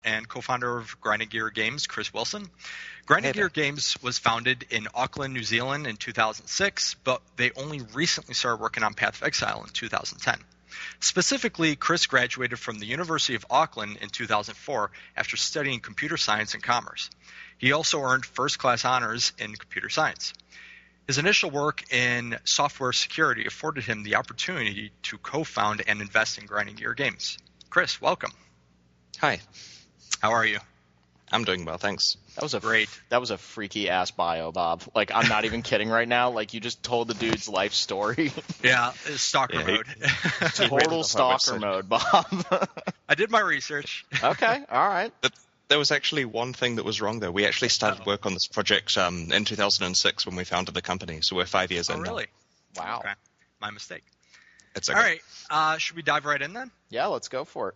and co-founder of Grinding Gear Games, Chris Wilson. Grinding Gear Games was founded in Auckland, New Zealand in 2006, but they only recently started working on Path of Exile in 2010. Specifically, Chris graduated from the University of Auckland in 2004 after studying computer science and commerce. He also earned first-class honors in computer science. His initial work in software security afforded him the opportunity to co-found and invest in Grinding Gear Games. Chris, welcome. Hi. How are you? I'm doing well, thanks. That was Great. That was a freaky ass bio, Bob. Like, I'm not even kidding right now. Like, you just told the dude's life story. Yeah, stalker mode. Total stalker mode, Bob. I did my research. Okay, all right. There was actually one thing that was wrong, though. We actually started work on this project in 2006 when we founded the company, so we're 5 years in now. Really? Wow. Okay. My mistake. It's okay. All right. Should we dive right in then? Yeah, let's go for it.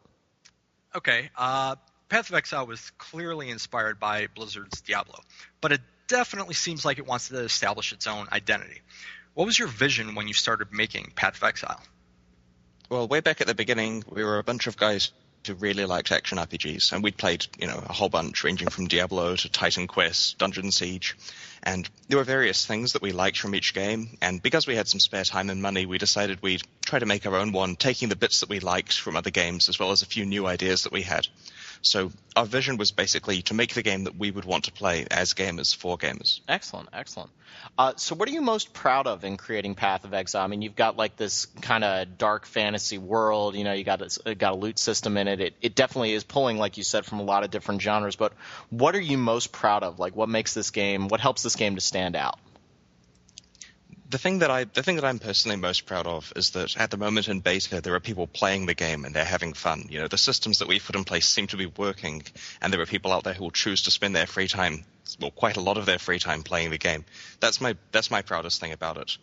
Okay. Path of Exile was clearly inspired by Blizzard's Diablo, but it definitely seems like it wants to establish its own identity. What was your vision when you started making Path of Exile? Well, way back at the beginning, we were a bunch of guys who really liked action RPGs, and we'd played, a whole bunch, ranging from Diablo to Titan Quest, Dungeon Siege, and there were various things that we liked from each game, and because we had some spare time and money, we decided we'd try to make our own one, taking the bits that we liked from other games, as well as a few new ideas that we had. So our vision was basically to make the game that we would want to play as gamers for gamers. Excellent, excellent. So what are you most proud of in creating Path of Exile? I mean, you've got like this kind of dark fantasy world, you got a loot system in it. It definitely is pulling, like you said, from a lot of different genres, but what are you most proud of? Like, what makes this game, what helps this game to stand out? The thing that I'm personally most proud of is that at the moment in beta, there are people playing the game and they're having fun. The systems that we've put in place seem to be working, and there are people out there who will choose to spend their free time, well, quite a lot of their free time playing the game. That's my proudest thing about it.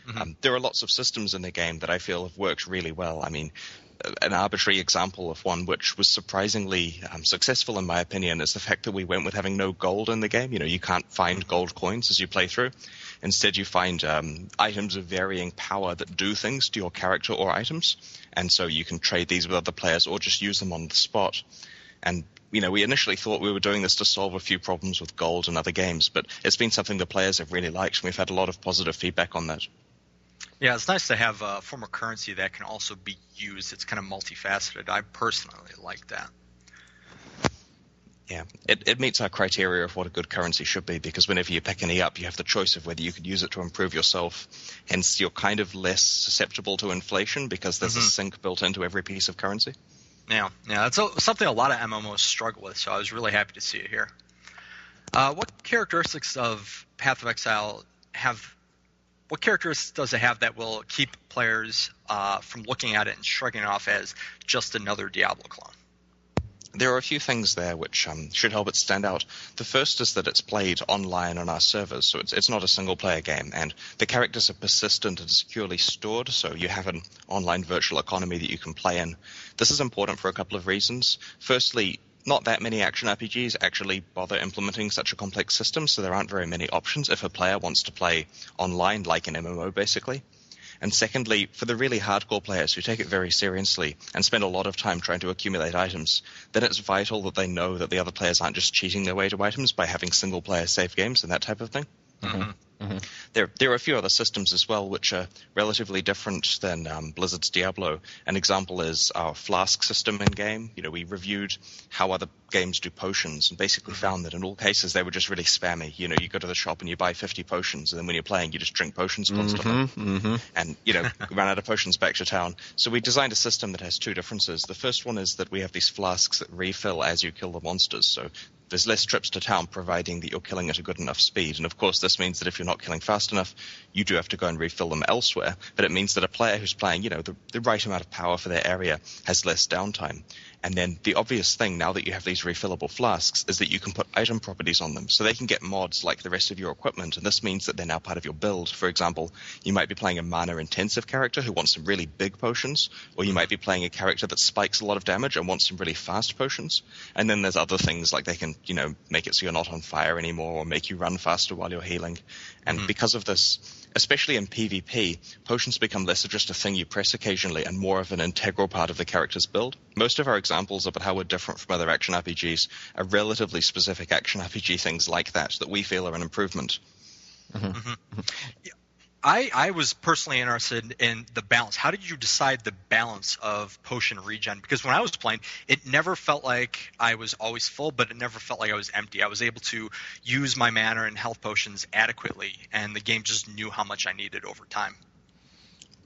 Mm-hmm. There are lots of systems in the game that I feel have worked really well. I mean, an arbitrary example of one which was surprisingly successful in my opinion is the fact that we went with having no gold in the game. You can't find gold coins as you play through. Instead, you find items of varying power that do things to your character or items, and so you can trade these with other players or just use them on the spot. And we initially thought we were doing this to solve a few problems with gold in other games, but it's been something the players have really liked, and we've had a lot of positive feedback on that. Yeah, it's nice to have a form of currency that can also be used. It's kind of multifaceted. I personally like that. Yeah, it meets our criteria of what a good currency should be, because whenever you pick any up, you have the choice of whether you could use it to improve yourself. Hence, you're kind of less susceptible to inflation because there's a sink built into every piece of currency. Yeah, that's something a lot of MMOs struggle with, so I was really happy to see it here. What characteristics of Path of Exile what characteristics does it have that will keep players from looking at it and shrugging it off as just another Diablo clone? There are a few things there which should help it stand out. The first is that it's played online on our servers, so it's not a single-player game, and the characters are persistent and securely stored, so you have an online virtual economy that you can play in. This is important for a couple of reasons. Firstly, not that many action RPGs actually bother implementing such a complex system, so there aren't very many options if a player wants to play online, like an MMO, basically. And secondly, for the really hardcore players who take it very seriously and spend a lot of time trying to accumulate items, then it's vital that they know that the other players aren't just cheating their way to items by having single-player save games and that type of thing. Mm-hmm. Mm-hmm. There are a few other systems as well which are relatively different than Blizzard's Diablo. An example is our flask system in-game. We reviewed how other games do potions and basically found that in all cases they were just really spammy. You go to the shop and you buy 50 potions, and then when you're playing you just drink potions constantly. And, run out of potions back to town. So we designed a system that has two differences. The first one is that we have these flasks that refill as you kill the monsters. So there's less trips to town, providing that you're killing at a good enough speed. And of course, this means that if you're not killing fast enough, you do have to go and refill them elsewhere. But it means that a player who's playing, the right amount of power for their area has less downtime. And then the obvious thing, now that you have these refillable flasks, is that you can put item properties on them. So they can get mods like the rest of your equipment, and this means that they're now part of your build. For example, you might be playing a mana-intensive character who wants some really big potions, or you might be playing a character that spikes a lot of damage and wants some really fast potions. And then there's other things like they can, make it so you're not on fire anymore, or make you run faster while you're healing. And because of this, especially in PvP, potions become less of just a thing you press occasionally and more of an integral part of the character's build. Most of our examples about how we're different from other action RPGs are relatively specific action RPG things like that we feel are an improvement. Yeah. I was personally interested in the balance. How did you decide the balance of potion regen? Because when I was playing, it never felt like I was always full, but it never felt like I was empty. I was able to use my mana and health potions adequately, and the game just knew how much I needed over time.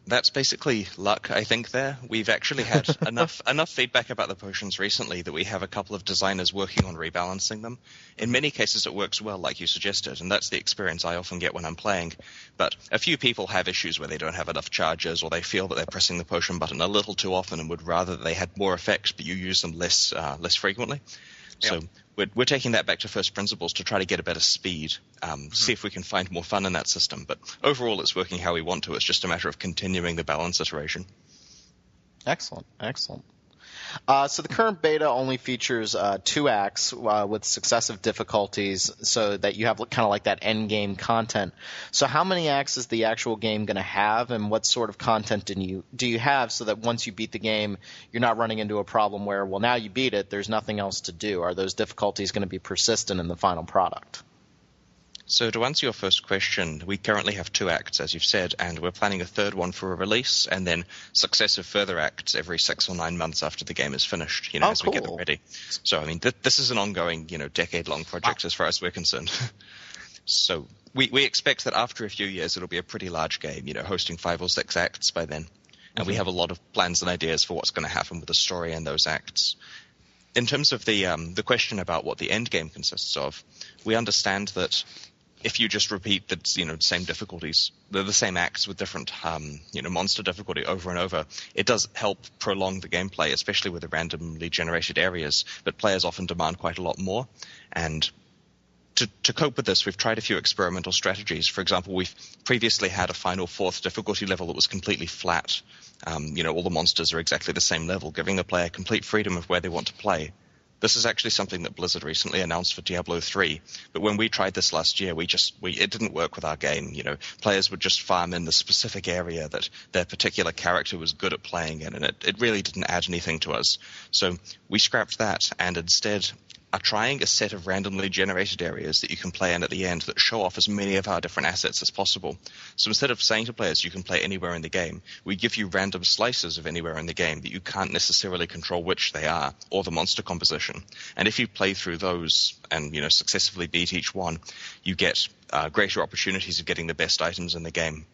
That's basically luck, I think, there. We've actually had enough feedback about the potions recently that we have a couple of designers working on rebalancing them. In many cases, it works well, like you suggested, and that's the experience I often get when I'm playing. But a few people have issues where they don't have enough charges, or they feel that they're pressing the potion button a little too often and would rather that they had more effects, but you use them less frequently. So we're taking that back to first principles to try to get a better speed, see if we can find more fun in that system. But overall, it's working how we want to. It's just a matter of continuing the balance iteration. Excellent. So the current beta only features 2 acts with successive difficulties, so that you have kind of like that end game content. So how many acts is the actual game going to have, and what sort of content do you have so that once you beat the game, you're not running into a problem where, well, now you beat it, there's nothing else to do? Are those difficulties going to be persistent in the final product? So to answer your first question, we currently have 2 acts, as you've said, and we're planning a third one for a release, and then successive further acts every 6 or 9 months after the game is finished, as we get them ready. So, I mean, this is an ongoing, decade-long project as far as we're concerned. So we expect that after a few years, it'll be a pretty large game, hosting 5 or 6 acts by then. And we have a lot of plans and ideas for what's going to happen with the story and those acts. In terms of the question about what the end game consists of, we understand that if you just repeat the same difficulties, the same acts with different monster difficulty over and over, it does help prolong the gameplay, especially with the randomly generated areas. But players often demand quite a lot more, and to cope with this, we've tried a few experimental strategies. For example, we've previously had a final 4th difficulty level that was completely flat. All the monsters are exactly the same level, giving the player complete freedom of where they want to play. This is actually something that Blizzard recently announced for Diablo 3, but when we tried this last year, it didn't work with our game. Players would just farm in the specific area that their particular character was good at playing in, and it really didn't add anything to us. So we scrapped that and instead are trying a set of randomly generated areas that you can play in at the end that show off as many of our different assets as possible. So instead of saying to players you can play anywhere in the game, we give you random slices of anywhere in the game that you can't necessarily control which they are or the monster composition. And if you play through those and successfully beat each one, you get greater opportunities of getting the best items in the game.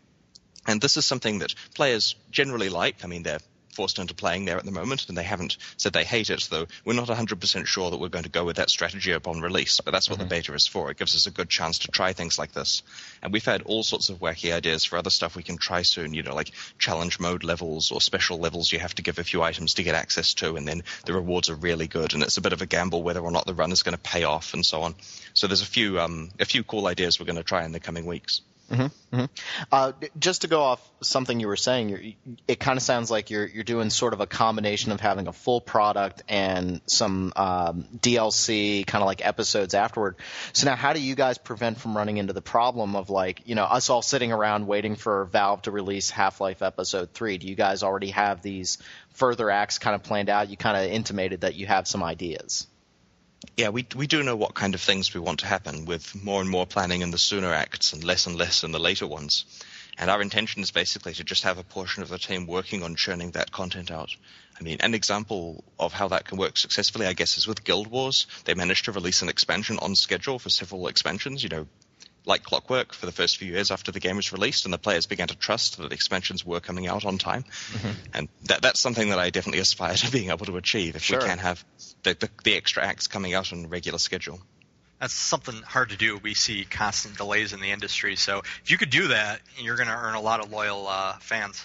And this is something that players generally like. I mean, they're forced into playing there at the moment, and they haven't said they hate it, though we're not 100% sure that we're going to go with that strategy upon release, but that's what the beta is for. It gives us a good chance to try things like this. And we've had all sorts of wacky ideas for other stuff we can try soon, like challenge mode levels or special levels you have to give a few items to get access to, and then the rewards are really good, and it's a bit of a gamble whether or not the run is going to pay off, and so on. So there's a few cool ideas we're going to try in the coming weeks. Just to go off something you were saying, it kind of sounds like you're doing sort of a combination of having a full product and some DLC, kind of like episodes afterward. So now, how do you guys prevent from running into the problem of us all sitting around waiting for Valve to release Half-Life Episode 3? Do you guys already have these further acts kind of planned out? You kind of intimated that you have some ideas. Yeah, we do know what kind of things we want to happen, with more and more planning in the sooner acts and less in the later ones. And our intention is basically to just have a portion of the team working on churning that content out. I mean, an example of how that can work successfully, I guess, is with Guild Wars. They managed to release an expansion on schedule for several expansions, like clockwork, for the first few years after the game was released, and the players began to trust that the expansions were coming out on time. And that's something that I definitely aspire to being able to achieve if we can have the extra acts coming out on a regular schedule. That's something hard to do. We see constant delays in the industry, so if you could do that, you're going to earn a lot of loyal fans.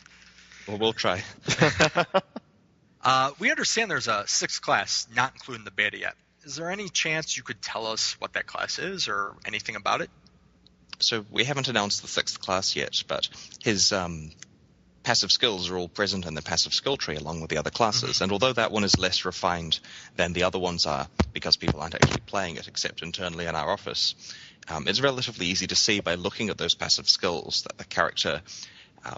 Well, we'll try. We understand there's a 6th class not included in the beta yet. Is there any chance you could tell us what that class is or anything about it? So we haven't announced the 6th class yet, but his passive skills are all present in the passive skill tree along with the other classes. And although that one is less refined than the other ones are, because people aren't actually playing it except internally in our office, it's relatively easy to see by looking at those passive skills that the character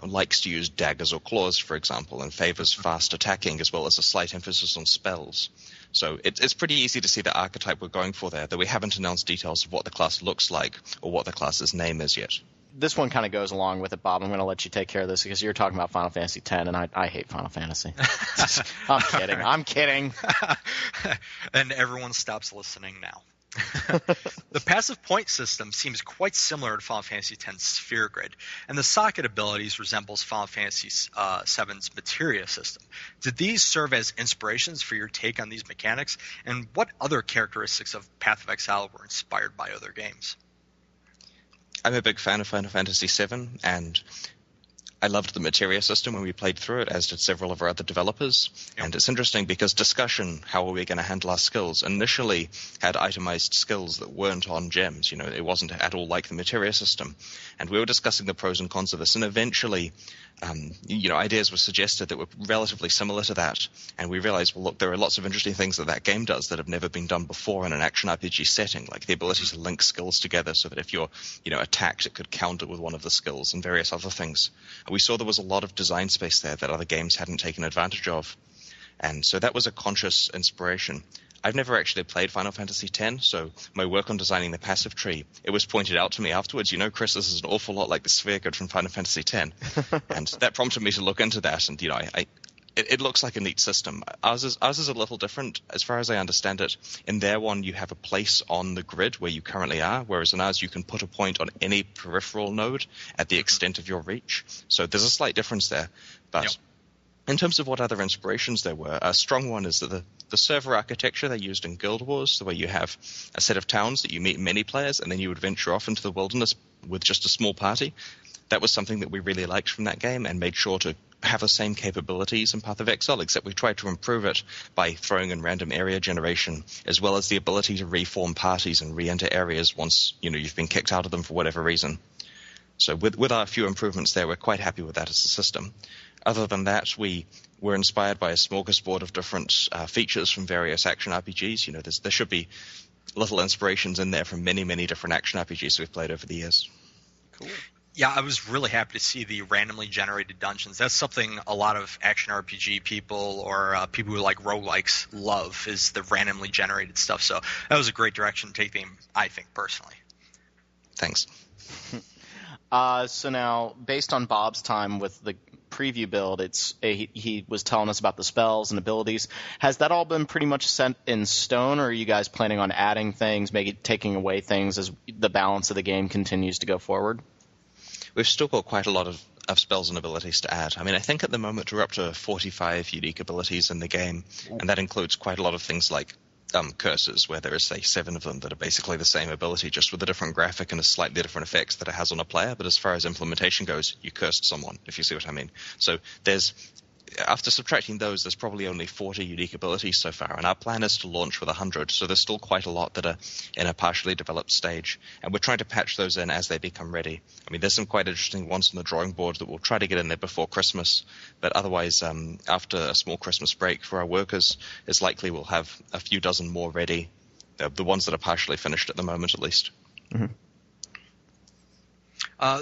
likes to use daggers or claws, for example, and favors fast attacking as well as a slight emphasis on spells. So it's pretty easy to see the archetype we're going for there, though we haven't announced details of what the class looks like or what the class's name is yet. This one kind of goes along with it, Bob. I'm going to let you take care of this because you're talking about Final Fantasy X, and I hate Final Fantasy. I'm kidding. And everyone stops listening now. The passive point system seems quite similar to Final Fantasy X's Sphere Grid, and the socket abilities resembles Final Fantasy VII's Materia system. Did these serve as inspirations for your take on these mechanics, and what other characteristics of Path of Exile were inspired by other games? I'm a big fan of Final Fantasy VII, and I loved the Materia system when we played through it, as did several of our other developers. Yep. And it's interesting because discussion, how are we going to handle our skills, initially had itemized skills that weren't on gems. It wasn't at all like the Materia system. And we were discussing the pros and cons of this, and eventually ideas were suggested that were relatively similar to that. And we realized, well, look, there are lots of interesting things that game does that have never been done before in an action RPG setting, like the ability to link skills together so that if you're, attacked, it could counter with one of the skills and various other things. And we saw there was a lot of design space there that other games hadn't taken advantage of. And so that was a conscious inspiration. I've never actually played Final Fantasy X, so my work on designing the passive tree, it was pointed out to me afterwards, Chris, this is an awful lot like the Sphere Grid from Final Fantasy X. And that prompted me to look into that, and, it looks like a neat system. Ours is a little different, as far as I understand it. In their one, you have a place on the grid where you currently are, whereas in ours, you can put a point on any peripheral node at the extent of your reach. So there's a slight difference there, but... Yep. In terms of what other inspirations there were, a strong one is that the server architecture they used in Guild Wars, the way you have a set of towns that you meet many players and then you would venture off into the wilderness with just a small party, that was something that we really liked from that game and made sure to have the same capabilities in Path of Exile, except we tried to improve it by throwing in random area generation, as well as the ability to reform parties and re-enter areas once you've been kicked out of them for whatever reason. So with our few improvements there, we're quite happy with that as a system. Other than that, we were inspired by a smorgasbord of different features from various action RPGs. There should be little inspirations in there from many, many different action RPGs we've played over the years. Cool. Yeah, I was really happy to see the randomly generated dungeons. That's something a lot of action RPG people or people who like roguelikes love, is the randomly generated stuff. So that was a great direction to take them, I think, personally. Thanks. So now, based on Bob's time with the preview build, he was telling us about the spells and abilities. Has that all been pretty much set in stone, or are you guys planning on adding things, taking away things as the balance of the game continues to go forward? We've still got quite a lot of spells and abilities to add. I think at the moment we're up to 45 unique abilities in the game, and that includes quite a lot of things like curses, where there is, say, 7 of them that are basically the same ability, just with a different graphic and a slightly different effects that it has on a player. But as far as implementation goes, you cursed someone, if you see what I mean. So after subtracting those, there's probably only 40 unique abilities so far, and our plan is to launch with 100, so there's still quite a lot that are in a partially developed stage, and we're trying to patch those in as they become ready. There's some quite interesting ones on the drawing board that we'll try to get in there before Christmas, but otherwise, after a small Christmas break for our workers, it's likely we'll have a few dozen more ready, the ones that are partially finished at the moment at least. Mm-hmm.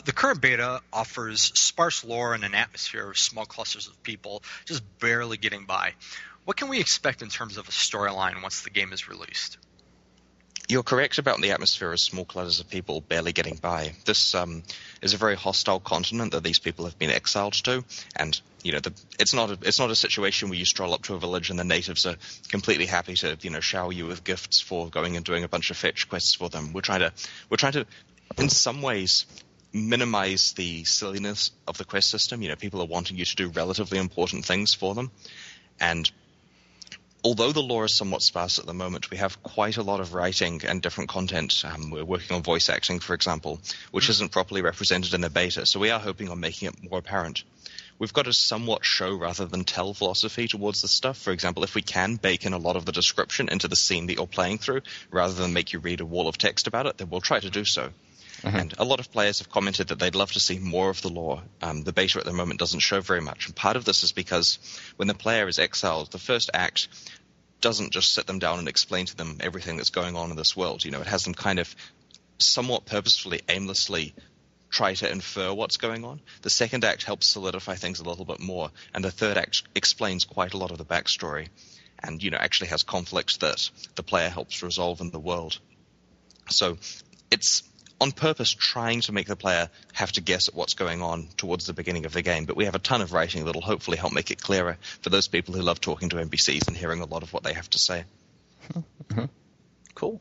The current beta offers sparse lore and an atmosphere of small clusters of people just barely getting by. What can we expect in terms of a storyline once the game is released? You're correct about the atmosphere of small clusters of people barely getting by. This is a very hostile continent that these people have been exiled to, and it's not a situation where you stroll up to a village and the natives are completely happy to shower you with gifts for going and doing a bunch of fetch quests for them. We're trying to in some ways minimize the silliness of the quest system. People are wanting you to do relatively important things for them, and although the lore is somewhat sparse at the moment, we have quite a lot of writing and different content. We're working on voice acting, for example, which isn't properly represented in the beta, so we are hoping on making it more apparent. We've got a somewhat show rather than tell philosophy towards this stuff. For example, if we can bake in a lot of the description into the scene that you're playing through, rather than make you read a wall of text about it, then we'll try to do so. Mm-hmm. And a lot of players have commented that they'd love to see more of the lore. The beta at the moment doesn't show very much. And part of this is because when the player is exiled, the first act doesn't just sit them down and explain to them everything that's going on in this world. It has them kind of somewhat purposefully, aimlessly try to infer what's going on. The second act helps solidify things a little bit more, and the third act explains quite a lot of the backstory, and actually has conflicts that the player helps resolve in the world. So it's on purpose trying to make the player have to guess at what's going on towards the beginning of the game, but we have a ton of writing that'll hopefully help make it clearer for those people who love talking to NPCs and hearing a lot of what they have to say. Mm-hmm. Cool.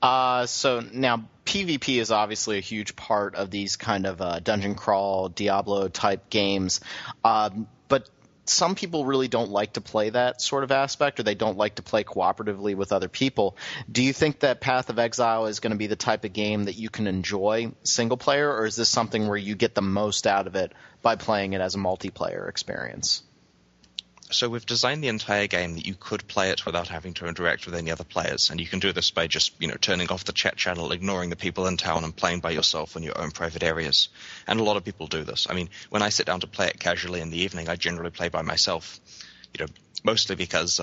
So now PvP is obviously a huge part of these kind of dungeon crawl, Diablo type games. But some people really don't like to play that sort of aspect, or they don't like to play cooperatively with other people. Do you think that Path of Exile is going to be the type of game that you can enjoy single player, or is this something where you get the most out of it by playing it as a multiplayer experience? So we've designed the entire game that you could play it without having to interact with any other players, and you can do this by just, turning off the chat channel, ignoring the people in town, and playing by yourself in your own private areas. And a lot of people do this. I mean, when I sit down to play it casually in the evening, I generally play by myself, mostly because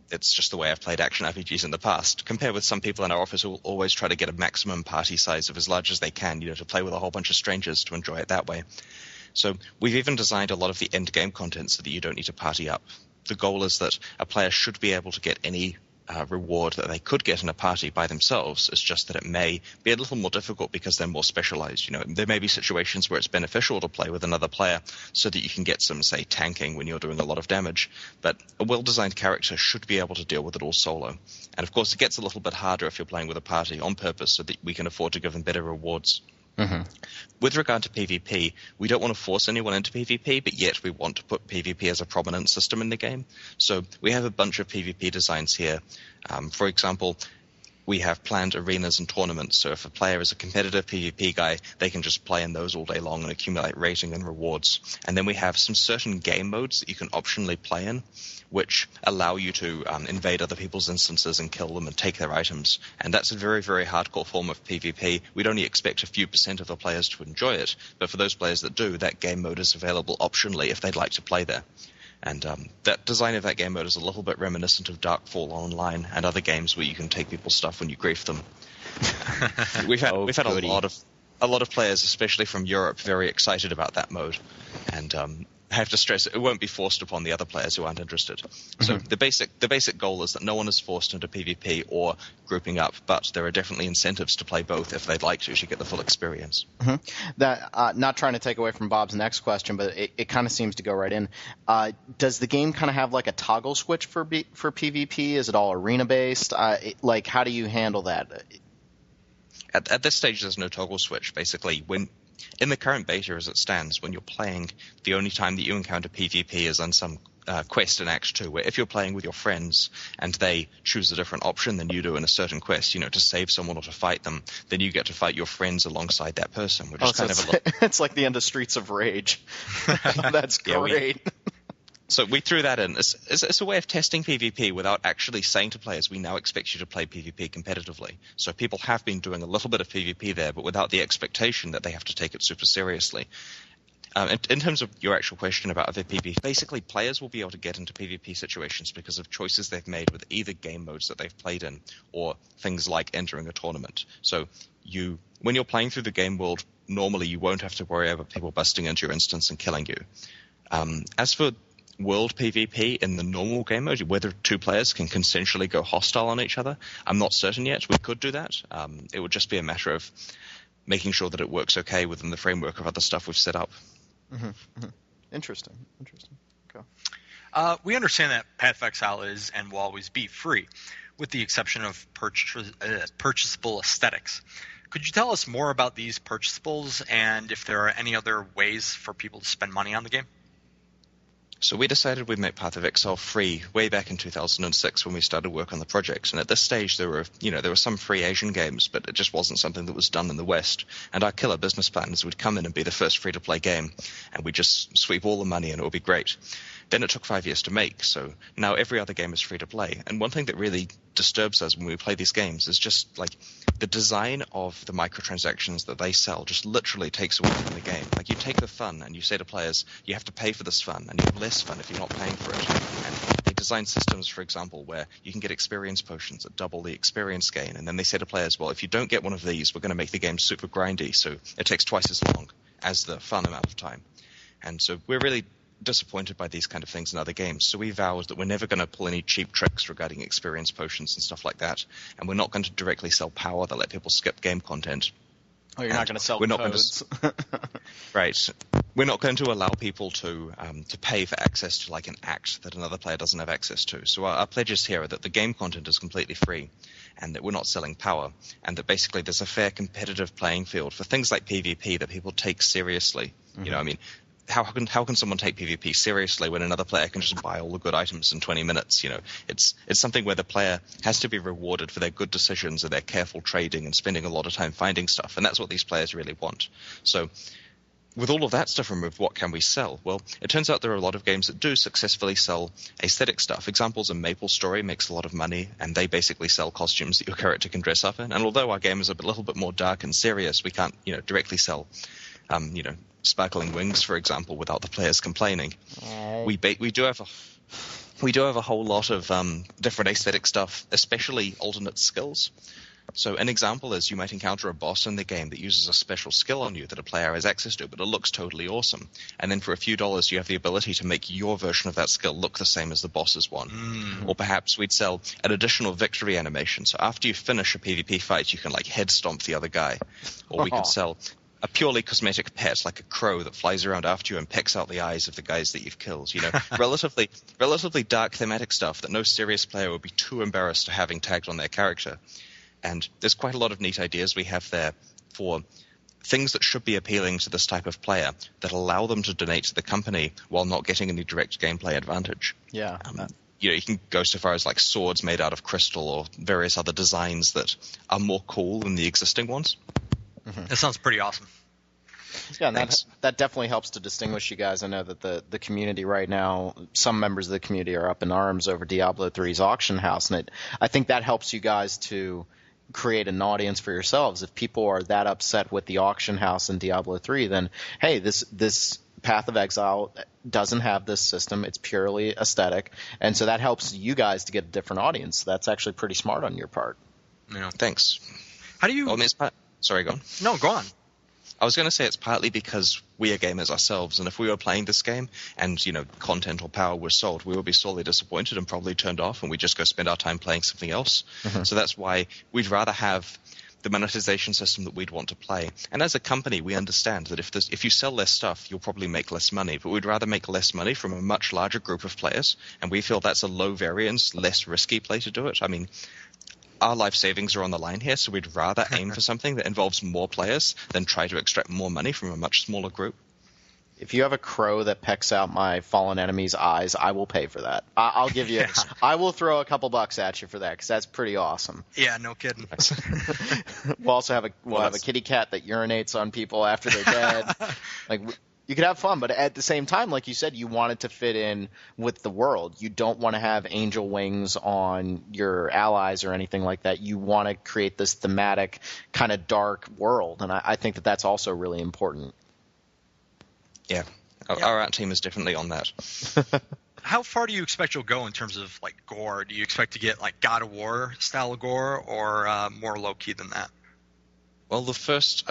it's just the way I've played action RPGs in the past, compared with some people in our office who will always try to get a maximum party size of as large as they can, to play with a whole bunch of strangers to enjoy it that way. So we've even designed a lot of the endgame content so that you don't need to party up. The goal is that a player should be able to get any reward that they could get in a party by themselves. It's just that it may be a little more difficult because they're more specialized. There may be situations where it's beneficial to play with another player so that you can get some, say, tanking when you're doing a lot of damage. But a well-designed character should be able to deal with it all solo. And of course, it gets a little bit harder if you're playing with a party on purpose so that we can afford to give them better rewards. Mm-hmm. With regard to PvP, we don't want to force anyone into PvP, but yet we want to put PvP as a prominent system in the game. So we have a bunch of PvP designs here. For example, we have planned arenas and tournaments, so if a player is a competitive PvP guy, they can just play in those all day long and accumulate rating and rewards. And then we have some certain game modes that you can optionally play in, which allow you to invade other people's instances and kill them and take their items. And that's a very, very hardcore form of PvP. We'd only expect a few % of the players to enjoy it, but for those players that do, that game mode is available optionally if they'd like to play there. And that design of that game mode is a little bit reminiscent of Darkfall Online and other games where you can take people's stuff when you grief them. We've had a lot of players, especially from Europe, very excited about that mode. And I have to stress it won't be forced upon the other players who aren't interested. So the basic goal is that no one is forced into PvP or grouping up, but there are definitely incentives to play both if they'd like to get the full experience. Mm-hmm. That not trying to take away from Bob's next question, but it kind of seems to go right in. Does the game kind of have like a toggle switch for PvP? Is it all arena based? How do you handle that? At this stage, there's no toggle switch. Basically, in the current beta as it stands, when you're playing, the only time that you encounter PvP is on some quest in Act 2, where if you're playing with your friends and they choose a different option than you do in a certain quest, to save someone or to fight them, then you get to fight your friends alongside that person, which is kind of it's like the end of Streets of Rage. That's great. So we threw that in. It's a way of testing PvP without actually saying to players, we now expect you to play PvP competitively. So people have been doing a little bit of PvP there, but without the expectation that they have to take it super seriously. In terms of your actual question about other PvP, basically players will be able to get into PvP situations because of choices they've made with either game modes that they've played in or things like entering a tournament. So when you're playing through the game world, normally you won't have to worry about people busting into your instance and killing you. As for world PvP in the normal game mode, whether two players can consensually go hostile on each other, I'm not certain yet. We could do that. It would just be a matter of making sure that it works okay within the framework of other stuff we've set up. Mm-hmm, mm-hmm. Interesting. Okay. We understand that Path of Exile is and will always be free, with the exception of purchasable aesthetics. Could you tell us more about these purchasables and if there are any other ways for people to spend money on the game? So we decided we'd make Path of Exile free way back in 2006 when we started work on the project. And at this stage, there were some free Asian games, but it just wasn't something that was done in the West. And our killer business plan is we'd come in and be the first free-to-play game, and we'd just sweep all the money and it would be great. Then it took 5 years to make, so now every other game is free-to-play. And one thing that really disturbs us when we play these games is just like the design of the microtransactions that they sell just literally takes away from the game. Like you take the fun and you say to players, you have to pay for this fun, and you have less fun if you're not paying for it. And they design systems, for example, where you can get experience potions that double the experience gain, and then they say to players, well, if you don't get one of these, we're going to make the game super grindy, so it takes twice as long as the fun amount of time. And so we're really disappointed by these kind of things in other games. So we vowed that we're never going to pull any cheap tricks regarding experience potions and stuff like that. And we're not going to directly sell power that let people skip game content. Oh, you're not going to sell codes. Right. We're not going to allow people to pay for access to like an act that another player doesn't have access to. So our pledges here are that the game content is completely free, and that we're not selling power, and that basically there's a fair competitive playing field for things like PvP that people take seriously. Mm-hmm. You know, I mean, how can someone take PvP seriously when another player can just buy all the good items in 20 minutes? You know, it's something where the player has to be rewarded for their good decisions and their careful trading and spending a lot of time finding stuff, and that's what these players really want. So with all of that stuff removed, what can we sell? Well, it turns out there are a lot of games that do successfully sell aesthetic stuff. Examples are MapleStory makes a lot of money, and they basically sell costumes that your character can dress up in. And although our game is a little bit more dark and serious, we can't, directly sell, sparkling wings, for example, without the players complaining. We do have a whole lot of different aesthetic stuff, especially alternate skills. So an example is you might encounter a boss in the game that uses a special skill on you that a player has access to, but it looks totally awesome. And then for a few dollars, you have the ability to make your version of that skill look the same as the boss's one. Or perhaps we'd sell an additional victory animation. So after you finish a PvP fight, you can like head stomp the other guy. Or we could sell a purely cosmetic pet like a crow that flies around after you and pecks out the eyes of the guys that you've killed. Relatively dark thematic stuff that no serious player would be too embarrassed to having tagged on their character. And there's quite a lot of neat ideas we have there for things that should be appealing to this type of player that allow them to donate to the company while not getting any direct gameplay advantage. Yeah. You can go so far as like swords made out of crystal or various other designs that are more cool than the existing ones. Mm-hmm. That sounds pretty awesome. Yeah, and that definitely helps to distinguish you guys. I know that the community right now, some members of the community are up in arms over Diablo 3's auction house, and I think that helps you guys to create an audience for yourselves. If people are that upset with the auction house in Diablo 3, then hey, this Path of Exile doesn't have this system. It's purely aesthetic, and so that helps you guys to get a different audience. That's actually pretty smart on your part. Yeah, thanks. How do you? Sorry, go on. No, go on. I was going to say it's partly because we are gamers ourselves, and if we were playing this game and, content or power was sold, we would be sorely disappointed and probably turned off, and we'd just go spend our time playing something else. Mm-hmm. So that's why we'd rather have the monetization system that we'd want to play. And as a company, we understand that if you sell less stuff, you'll probably make less money, but we'd rather make less money from a much larger group of players, and we feel that's a low variance, less risky play to do it. I mean, our life savings are on the line here, so we'd rather aim for something that involves more players than try to extract more money from a much smaller group. If you have a crow that pecks out my fallen enemy's eyes, I will pay for that. I'll give you. I will throw a couple bucks at you for that because that's pretty awesome. Yeah, no kidding. We'll also have a kitty cat that urinates on people after they're dead. You could have fun, but at the same time, like you said, you want it to fit in with the world. You don't want to have angel wings on your allies or anything like that. You want to create this thematic kind of dark world, and I think that that's also really important. Yeah. Our art team is definitely on that. How far do you expect you'll go in terms of gore? Do you expect to get God of War style gore, or more low key than that? Well, the first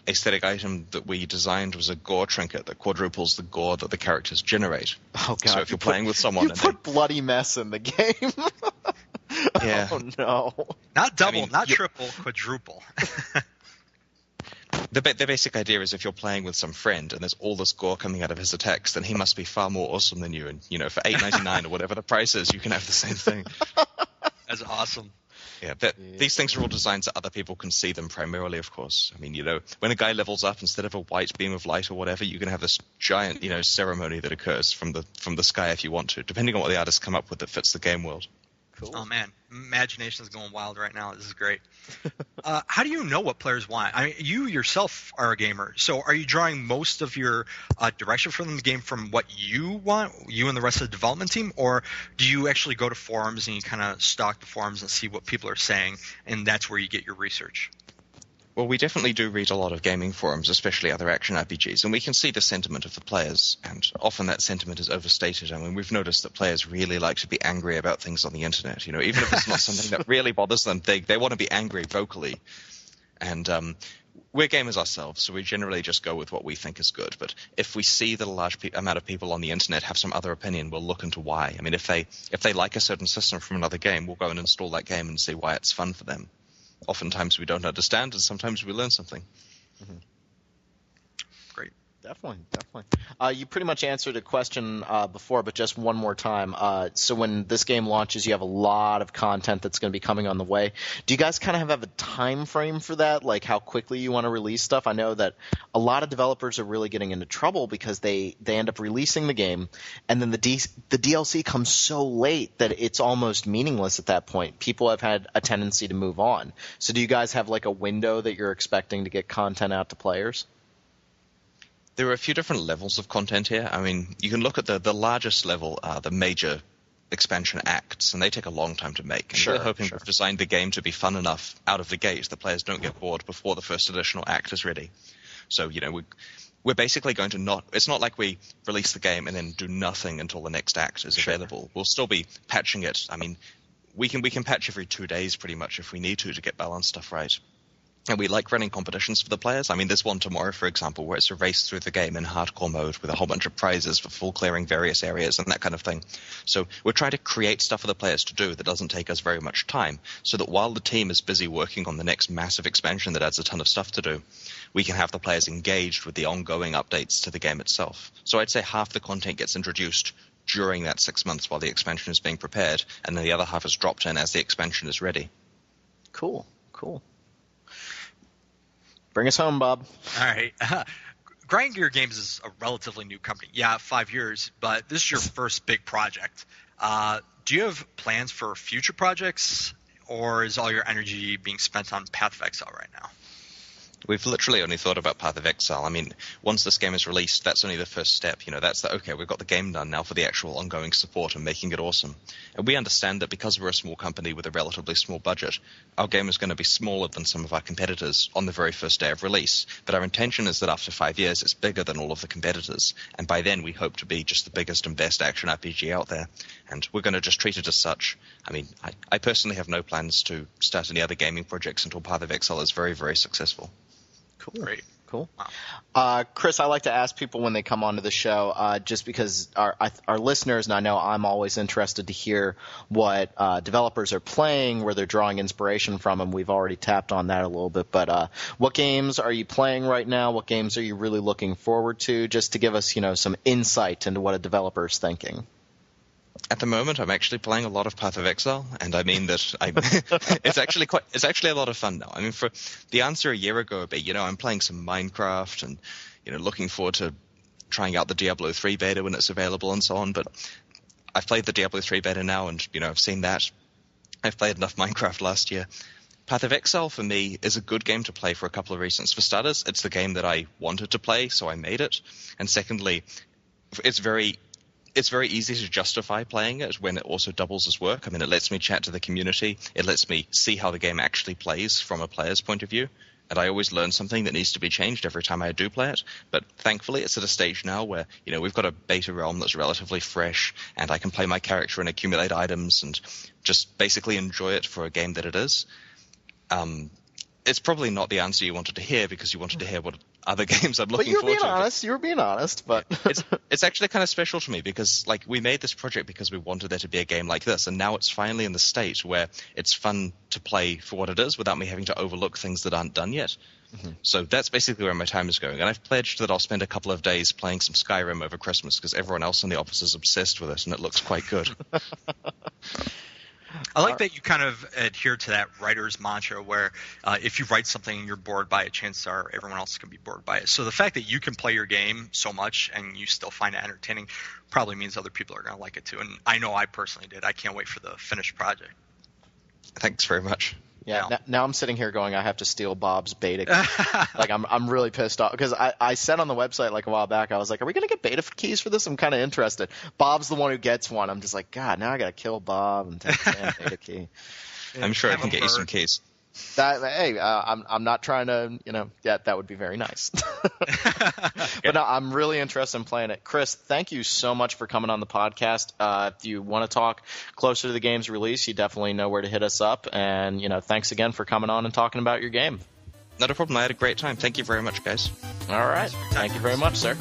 aesthetic item that we designed was a gore trinket that quadruples the gore that the characters generate. Oh god! So if you're playing with someone, you put bloody mess in the game. Yeah. Oh no! Not double, not triple, quadruple. The basic idea is if you're playing with some friend and there's all this gore coming out of his attacks, then he must be far more awesome than you. And for $8.99 or whatever the price is, you can have the same thing. That's awesome. Yeah, these things are all designed so other people can see them primarily, of course. I mean, when a guy levels up, instead of a white beam of light or whatever, you can have this giant, ceremony that occurs from the sky if you want to, depending on what the artists come up with that fits the game world. Cool. Oh man, imagination is going wild right now. This is great. How do you know what players want? I mean, you yourself are a gamer, so are you drawing most of your direction from the game from what you want, you and the rest of the development team, or do you actually go to forums and you kind of stalk the forums and see what people are saying, and that's where you get your research? Well, we definitely do read a lot of gaming forums, especially other action RPGs, and we can see the sentiment of the players, and often that sentiment is overstated. I mean, we've noticed that players really like to be angry about things on the internet. You know, even if it's not something that really bothers them, they want to be angry vocally. And we're gamers ourselves, so we generally just go with what we think is good. But if we see that a large amount of people on the internet have some other opinion, we'll look into why. I mean, if they like a certain system from another game, we'll go and install that game and see why it's fun for them. Oftentimes we don't understand, and sometimes we learn something. Mm-hmm. Great. Definitely. You pretty much answered a question before, but just one more time. So when this game launches, you have a lot of content that's going to be coming on the way. Do you guys kind of have a time frame for that, like how quickly you want to release stuff? I know that a lot of developers are really getting into trouble because they end up releasing the game, and then the DLC comes so late that it's almost meaningless at that point. People have had a tendency to move on. So do you guys have like a window that you're expecting to get content out to players? There are a few different levels of content here. I mean, you can look at the largest level, the major expansion acts, and they take a long time to make. Sure, we're hoping we've designed the game to be fun enough out of the gate that players don't get bored before the first additional act is ready. So, you know, we're basically going to it's not like we release the game and then do nothing until the next act is available. We'll still be patching it. I mean, we can patch every 2 days pretty much if we need to get balance stuff right. And we like running competitions for the players. I mean, there's one tomorrow, for example, where it's a race through the game in hardcore mode with a whole bunch of prizes for full clearing various areas and that kind of thing. So we're trying to create stuff for the players to do that doesn't take us very much time, so that while the team is busy working on the next massive expansion that adds a ton of stuff to do, we can have the players engaged with the ongoing updates to the game itself. So I'd say half the content gets introduced during that 6 months while the expansion is being prepared, and then the other half is dropped in as the expansion is ready. Cool. Bring us home, Bob. All right. Grind Gear Games is a relatively new company. Yeah, 5 years, but this is your first big project. Do you have plans for future projects, or is all your energy being spent on Path of Exile right now? We've literally only thought about Path of Exile. I mean, once this game is released, that's only the first step. You know, that's okay, we've got the game done now for the actual ongoing support and making it awesome. And we understand that because we're a small company with a relatively small budget, our game is going to be smaller than some of our competitors on the very first day of release. But our intention is that after 5 years, it's bigger than all of the competitors. And by then, we hope to be just the biggest and best action RPG out there. And we're going to just treat it as such. I mean, I personally have no plans to start any other gaming projects until Path of Exile is very, very successful. Cool. Great. Cool. Wow. Chris, I like to ask people when they come onto the show, just because our listeners, and I know I'm always interested to hear what developers are playing, where they're drawing inspiration from, and we've already tapped on that a little bit. But what games are you playing right now? What games are you really looking forward to? Just to give us, some insight into what a developer is thinking. At the moment, I'm actually playing a lot of Path of Exile, and I mean that it's actually a lot of fun now. I mean, for the answer a year ago would be, I'm playing some Minecraft and, looking forward to trying out the Diablo 3 beta when it's available and so on. But I've played the Diablo 3 beta now, and, I've seen that. I've played enough Minecraft last year. Path of Exile, for me, is a good game to play for a couple of reasons. For starters, it's the game that I wanted to play, so I made it. And secondly, it's very easy to justify playing it when it also doubles as work. I mean, it lets me chat to the community. It lets me see how the game actually plays from a player's point of view. And I always learn something that needs to be changed every time I do play it. But thankfully, it's at a stage now where, we've got a beta realm that's relatively fresh, and I can play my character and accumulate items and just basically enjoy it for a game that it is. It's probably not the answer you wanted to hear, because you wanted to hear what other games I'm looking forward to. You were being honest, but it's actually kind of special to me because, we made this project because we wanted there to be a game like this, and now it's finally in the state where it's fun to play for what it is without me having to overlook things that aren't done yet. Mm-hmm. So that's basically where my time is going, and I've pledged that I'll spend a couple of days playing some Skyrim over Christmas because everyone else in the office is obsessed with it, and it looks quite good. I like that you kind of adhere to that writer's mantra where if you write something and you're bored by it, chances are everyone else is going to be bored by it. So the fact that you can play your game so much and you still find it entertaining probably means other people are going to like it too. And I know I personally did. I can't wait for the finished project. Thanks very much. Yeah, now I'm sitting here going, I have to steal Bob's beta key. I'm really pissed off because I said on the website a while back, I was like, are we going to get beta keys for this? I'm kind of interested. Bob's the one who gets one. I'm just like, God, now I got to kill Bob and take the damn beta key. I'm sure I can get you some keys. I'm not trying to, that would be very nice. But no, I'm really interested in playing it. Chris, thank you so much for coming on the podcast. If you want to talk closer to the game's release, you definitely know where to hit us up. And, thanks again for coming on and talking about your game. Not a problem. I had a great time. Thank you very much, guys. All right. Thank you very much, sir.